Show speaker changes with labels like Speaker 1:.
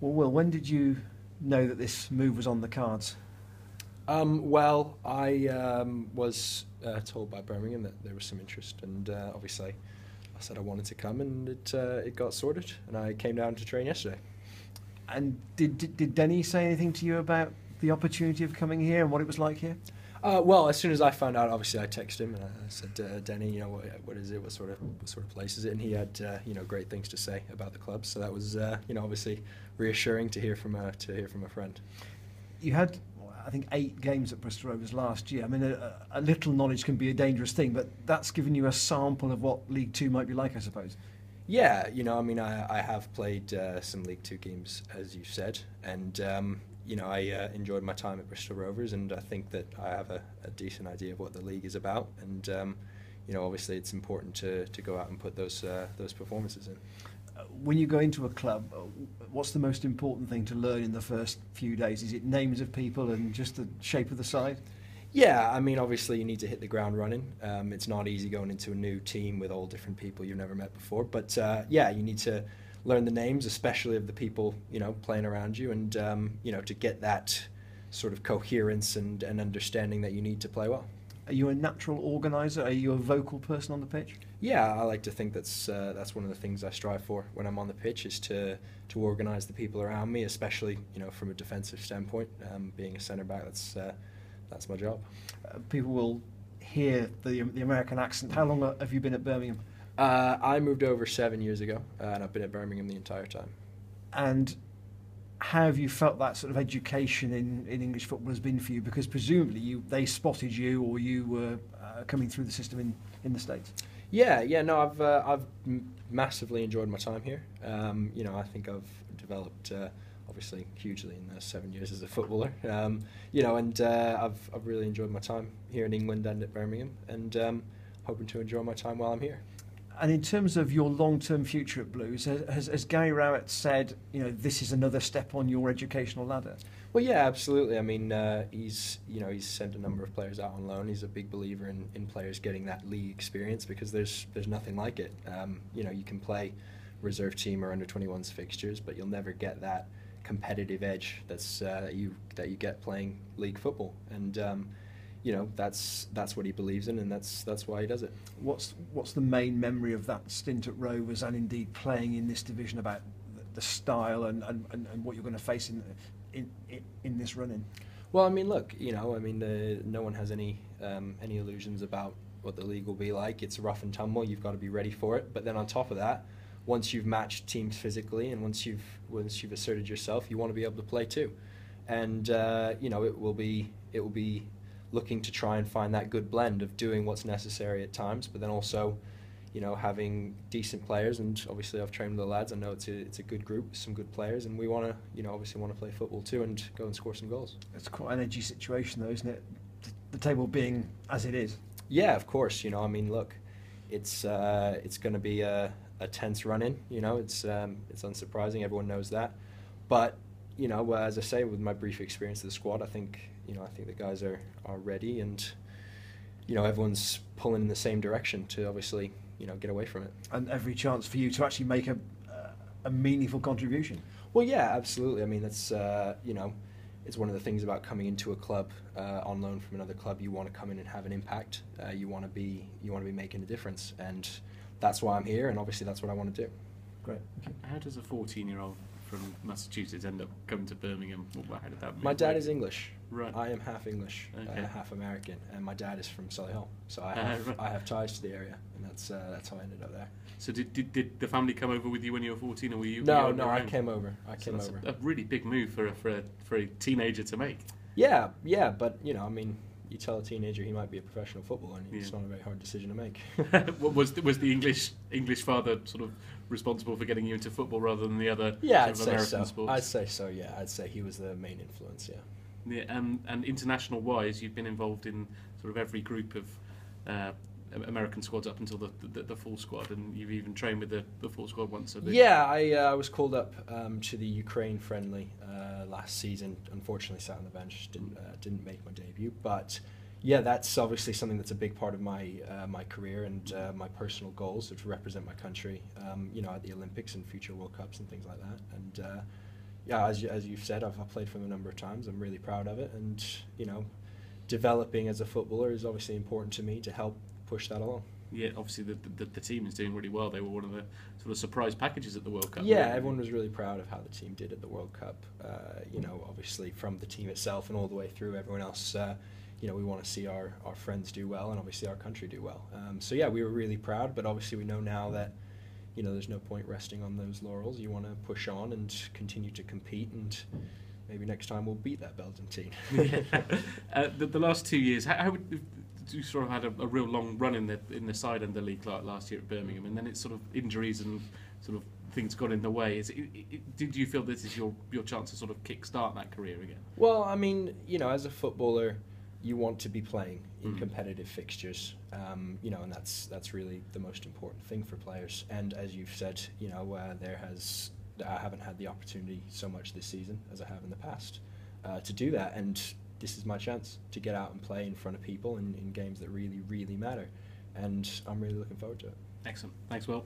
Speaker 1: Well, Will, when did you know that this move was on the cards?
Speaker 2: Well, I was told by Birmingham that there was some interest, and obviously I said I wanted to come, and it got sorted, and I came down to train yesterday.
Speaker 1: And did Denny say anything to you about the opportunity of coming here and what it was like here?
Speaker 2: Well, as soon as I found out, obviously I texted him and I said, Denny, what is it? What sort of place is it? And he had great things to say about the club. So that was obviously reassuring to hear from a friend.
Speaker 1: You had, I think, 8 games at Bristol Rovers last year. I mean, a little knowledge can be a dangerous thing, but that's given you a sample of what League Two might be like, I suppose.
Speaker 2: Yeah, I have played some League Two games, as you said, and I enjoyed my time at Bristol Rovers, and I think that I have a decent idea of what the league is about, and obviously it's important to go out and put those performances in.
Speaker 1: When you go into a club, what's the most important thing to learn in the first few days? Is it names of people and just the shape of the side?
Speaker 2: Yeah, I mean, obviously you need to hit the ground running. It's not easy going into a new team with all different people you've never met before, but you need to learn the names, especially of the people playing around you, and to get that sort of coherence and understanding that you need to play well.
Speaker 1: Are you a natural organiser? Are you a vocal person on the pitch?
Speaker 2: Yeah, I like to think that's one of the things I strive for when I'm on the pitch, is to organise the people around me, especially from a defensive standpoint. Being a centre back, that's my job.
Speaker 1: People will hear the American accent. How long have you been at Birmingham?
Speaker 2: I moved over 7 years ago, and I've been at Birmingham the entire time.
Speaker 1: And how have you felt that sort of education in English football has been for you? Because presumably they spotted you, or you were coming through the system in the States.
Speaker 2: Yeah, no, I've massively enjoyed my time here. I think I've developed obviously hugely in the 7 years as a footballer. And I've really enjoyed my time here in England and at Birmingham, and hoping to enjoy my time while I'm here.
Speaker 1: And in terms of your long-term future at Blues, has Gary Rowett said, this is another step on your educational ladder?
Speaker 2: Well, yeah, absolutely. I mean, he's sent a number of players out on loan. He's a big believer in players getting that league experience, because there's nothing like it. You can play reserve team or under 21s fixtures, but you'll never get that competitive edge that you get playing league football. And that's what he believes in, and that's why he does it.
Speaker 1: What's the main memory of that stint at Rovers, and indeed playing in this division, about the style and what you're going to face in this run-in?
Speaker 2: Well, I mean, look, no one has any illusions about what the league will be like. It's rough and tumble. You've got to be ready for it. But then on top of that, once you've matched teams physically, and once you've asserted yourself, you want to be able to play too. And it will be looking to try and find that good blend of doing what's necessary at times, but then also, having decent players. And obviously I've trained with the lads. I know it's a good group, some good players, and we want to, obviously want to play football too and go and score some goals. It's
Speaker 1: quite an edgy situation though, isn't it? The table being as it is.
Speaker 2: Yeah, of course. Look, it's going to be a tense run-in. It's unsurprising. Everyone knows that. But, as I say, with my brief experience of the squad, I think the guys are ready, and everyone's pulling in the same direction to obviously get away from it.
Speaker 1: And every chance for you to actually make a meaningful contribution.
Speaker 2: Well, yeah, absolutely. I mean, that's it's one of the things about coming into a club on loan from another club. You want to come in and have an impact. You want to be making a difference, and that's why I'm here. And obviously, that's what I want to do.
Speaker 1: Great.
Speaker 3: Okay. How does a 14-year-old from Massachusetts end up coming to Birmingham? How did that move?
Speaker 2: My dad is English.
Speaker 3: Right.
Speaker 2: I am half English,
Speaker 3: okay.
Speaker 2: Half American, and my dad is from Solihull, so I have ties to the area, and that's how I ended up there.
Speaker 3: So did the family come over with you when you were 14, or were you?
Speaker 2: No, I came over. That's
Speaker 3: a really big move for a teenager to make.
Speaker 2: Yeah, but you tell a teenager he might be a professional footballer, and it's not a very hard decision to make.
Speaker 3: was the English father sort of responsible for getting you into football rather than the other American sports?
Speaker 2: I'd say so. Yeah, I'd say he was the main influence. Yeah.
Speaker 3: Yeah, and international wise, you've been involved in sort of every group of American squads up until the full squad, and you've even trained with the full squad once.
Speaker 2: I was called up to the Ukraine friendly last season. Unfortunately, sat on the bench, didn't make my debut. But yeah, that's obviously something that's a big part of my my career and my personal goals, to represent my country, at the Olympics and future World Cups and things like that. And yeah, as you've said, I've played for them a number of times. I'm really proud of it, and you know, developing as a footballer is obviously important to me to help push that along.
Speaker 3: Yeah, obviously the team is doing really well. They were one of the sort of surprise packages at the World Cup.
Speaker 2: Yeah, everyone was really proud of how the team did at the World Cup. You know, obviously from the team itself and all the way through everyone else. You know, we want to see our friends do well and obviously our country do well. So yeah, we were really proud, but obviously we know now that, you know, there's no point resting on those laurels. You want to push on and continue to compete, and maybe next time we'll beat that Belgian team.
Speaker 3: The last 2 years, how would you sort of had a real long run in the side and the league last year at Birmingham, and then it's sort of injuries and sort of things got in the way. Did you feel this is your chance to sort of kick-start that career again?
Speaker 2: Well, I mean, you know, as a footballer, you want to be playing in competitive fixtures, you know, and that's really the most important thing for players. And as you've said, you know, I haven't had the opportunity so much this season as I have in the past to do that, and this is my chance to get out and play in front of people in games that really, really matter, and I'm really looking forward to it.
Speaker 3: Excellent. Thanks, Will.